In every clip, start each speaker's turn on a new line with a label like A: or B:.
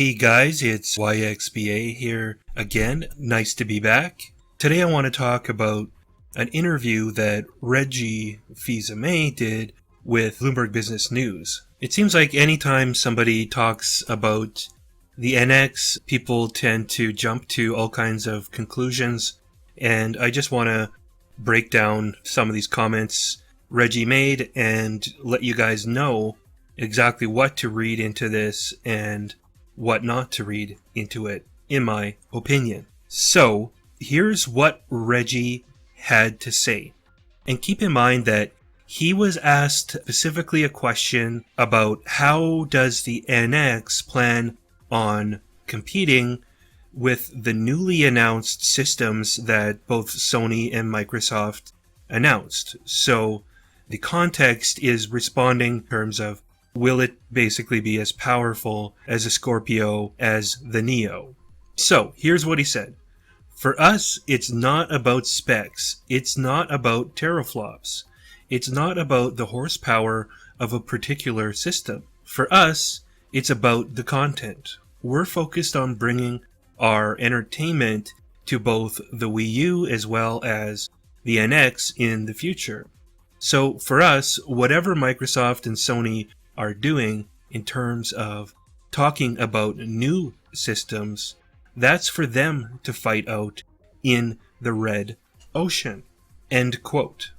A: Hey guys, it's YXBA here again. Nice to be back. Today I want to talk about an interview that Reggie Fils-Aimé did with Bloomberg Business News. It seems like anytime somebody talks about the NX, people tend to jump to all kinds of conclusions, and I just want to break down some of these comments Reggie made and let you guys know exactly what to read into this and what not to read into it, in my opinion. So, here's what Reggie had to say. And keep in mind that he was asked specifically a question about how does the NX plan on competing with the newly announced systems that both Sony and Microsoft announced. So, the context is responding in terms of will it basically be as powerful as a Scorpio as the Neo? So, here's what he said. For us, it's not about specs. It's not about teraflops. It's not about the horsepower of a particular system. For us, it's about the content. We're focused on bringing our entertainment to both the Wii U as well as the NX in the future. So, for us, whatever Microsoft and Sony are doing in terms of talking about new systems, that's for them to fight out in the red ocean. End quote.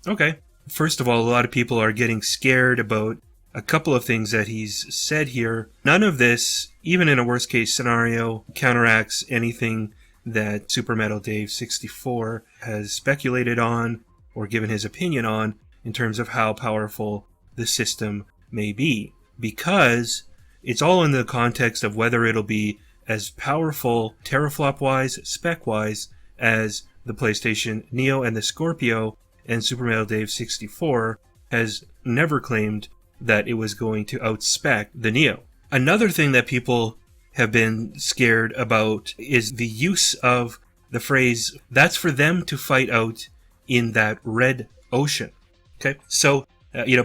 A: Okay. First of all, a lot of people are getting scared about a couple of things that he's said here. None of this, even in a worst case scenario, counteracts anything that Super Metal Dave 64 has speculated on or given his opinion on in terms of how powerful the system may be, because it's all in the context of whether it'll be as powerful teraflop-wise, spec-wise, as the PlayStation Neo and the Scorpio, and Super Metal Dave 64 has never claimed that it was going to outspec the Neo. Another thing that people have been scared about is the use of the phrase, that's for them to fight out in that red ocean. Okay, so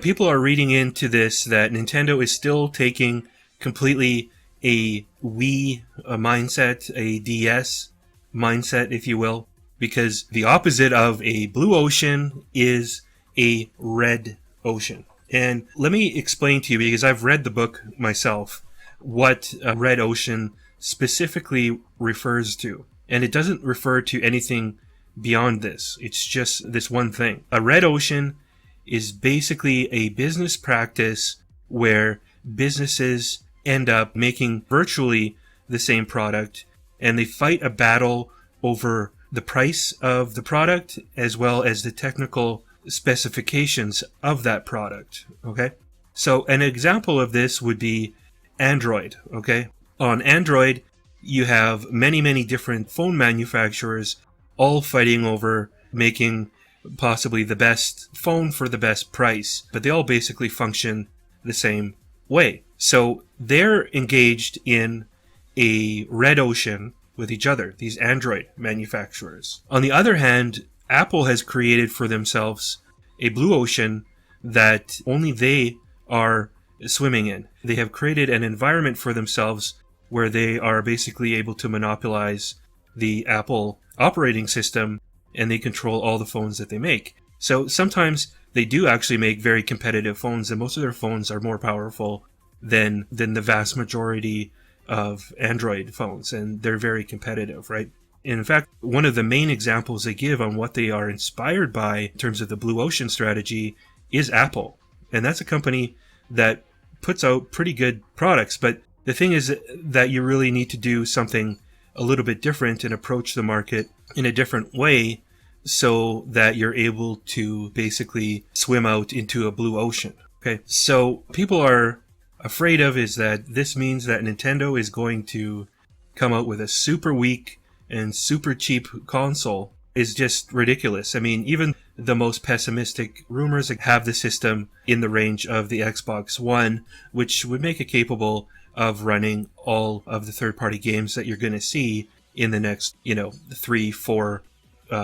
A: people are reading into this that Nintendo is still taking completely a Wii mindset, a DS mindset, if you will, because the opposite of a blue ocean is a red ocean. And let me explain to you, because I've read the book myself, what a red ocean specifically refers to. And it doesn't refer to anything beyond this. It's just this one thing. A red ocean is basically a business practice where businesses end up making virtually the same product, and they fight a battle over the price of the product as well as the technical specifications of that product. Okay? So an example of this would be Android. Okay? On Android, you have many different phone manufacturers all fighting over making possibly the best phone for the best price, but they all basically function the same way. So they're engaged in a red ocean with each other, these Android manufacturers. On the other hand, Apple has created for themselves a blue ocean that only they are swimming in. They have created an environment for themselves where they are basically able to monopolize the Apple operating system, and they control all the phones that they make. So sometimes they do actually make very competitive phones, and most of their phones are more powerful than the vast majority of Android phones, and they're very competitive, right? In fact, one of the main examples they give on what they are inspired by in terms of the blue ocean strategy is Apple. And that's a company that puts out pretty good products, but the thing is that you really need to do something a little bit different and approach the market in a different way so that you're able to basically swim out into a blue ocean. Okay, so people are afraid of is that this means that Nintendo is going to come out with a super weak and super cheap console is just ridiculous. I mean, even the most pessimistic rumors have the system in the range of the Xbox One, which would make it capable of running all of the third-party games that you're going to see in the next, 3, 4,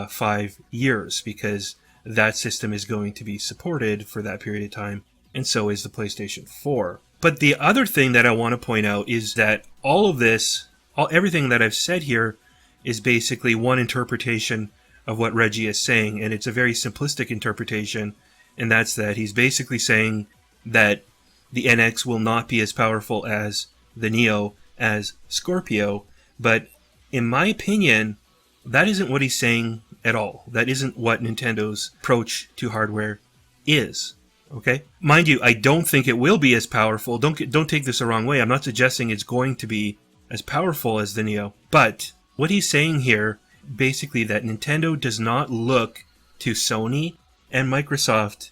A: 5 years, because that system is going to be supported for that period of time, and so is the PlayStation 4. But the other thing that I want to point out is that all of this, everything that I've said here is basically one interpretation of what Reggie is saying, and it's a very simplistic interpretation, and that's that he's basically saying that the NX will not be as powerful as the Neo, as Scorpio, but in my opinion, that isn't what he's saying at all. That isn't what Nintendo's approach to hardware is. Okay? Mind you, I don't think it will be as powerful. Don't take this the wrong way. I'm not suggesting it's going to be as powerful as the Neo. But what he's saying here, basically that Nintendo does not look to Sony and Microsoft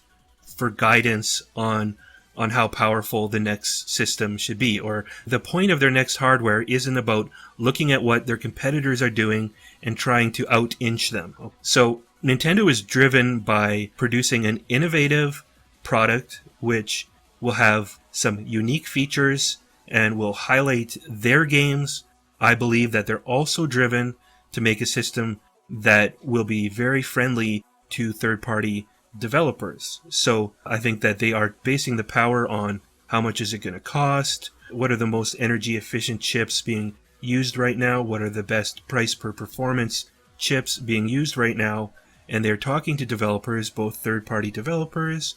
A: for guidance on how powerful the next system should be. Or the point of their next hardware isn't about looking at what their competitors are doing and trying to out-inch them. So Nintendo is driven by producing an innovative product which will have some unique features and will highlight their games. I believe that they're also driven to make a system that will be very friendly to third-party developers. So I think that they are basing the power on how much is it going to cost, what are the most energy efficient chips being used right now, what are the best price per performance chips being used right now, and they're talking to developers, both third-party developers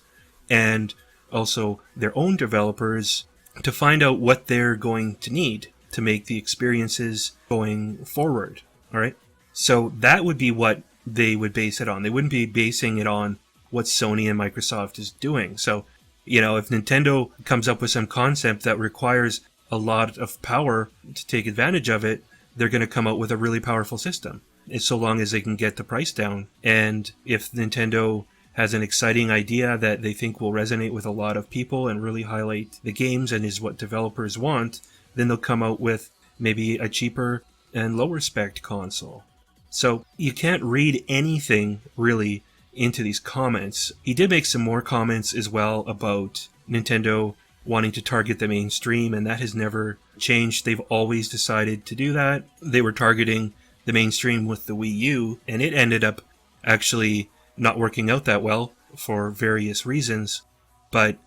A: and also their own developers, to find out what they're going to need to make the experiences going forward. All right? So that would be what they would base it on. They wouldn't be basing it on what Sony and Microsoft is doing. So, if Nintendo comes up with some concept that requires a lot of power to take advantage of it, they're going to come out with a really powerful system. It's so long as they can get the price down. And if Nintendo has an exciting idea that they think will resonate with a lot of people and really highlight the games and is what developers want, then they'll come out with maybe a cheaper and lower spec console. So you can't read anything really into these comments. He did make some more comments as well about Nintendo wanting to target the mainstream, and that has never changed. They've always decided to do that. They were targeting the mainstream with the Wii U, and it ended up actually not working out that well for various reasons. But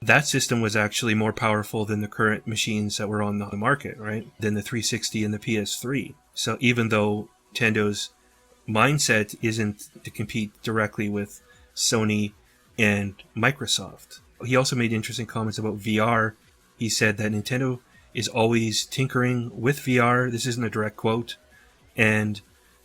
A: that system was actually more powerful than the current machines that were on the market, right? Than the 360 and the PS3. So even though Nintendo's mindset isn't to compete directly with Sony and Microsoft. He also made interesting comments about VR. He said that Nintendo is always tinkering with VR. This isn't a direct quote. And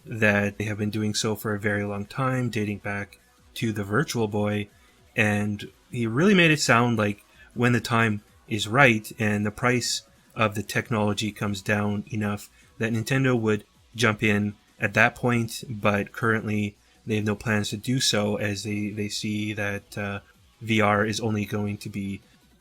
A: that they have been doing so for a very long time, dating back to the Virtual Boy. And he really made it sound like when the time is right and the price of the technology comes down enough, that Nintendo would jump in at that point, but currently they have no plans to do so, as they see that VR is only going to be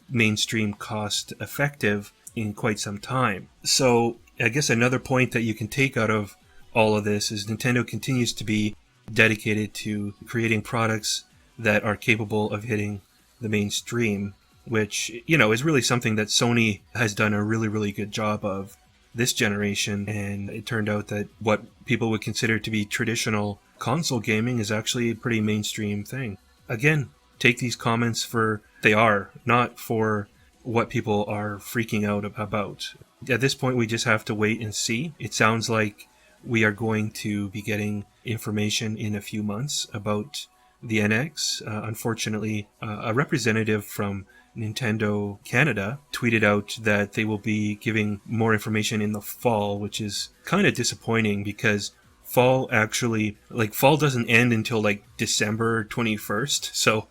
A: mainstream cost effective in quite some time. So I guess another point that you can take out of all of this is Nintendo continues to be dedicated to creating products that are capable of hitting the mainstream, which, is really something that Sony has done a really, really good job of this generation. And it turned out that what people would consider to be traditional console gaming is actually a pretty mainstream thing. Again, take these comments for they are, not for what people are freaking out about. At this point, we just have to wait and see. It sounds like we are going to be getting information in a few months about the NX. Unfortunately, a representative from Nintendo Canada tweeted out that they will be giving more information in the fall, which is kind of disappointing because fall doesn't end until December 21st. So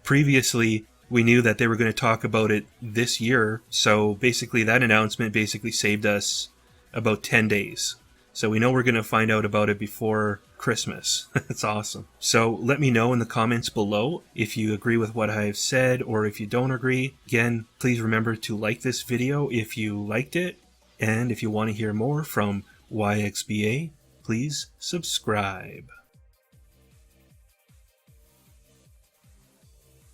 A: previously we knew that they were going to talk about it this year. So basically that announcement basically saved us about 10 days. So we know we're going to find out about it before Christmas. It's awesome. So let me know in the comments below if you agree with what I have said or if you don't agree. Again, please remember to like this video if you liked it. And if you want to hear more from YXBA, please subscribe.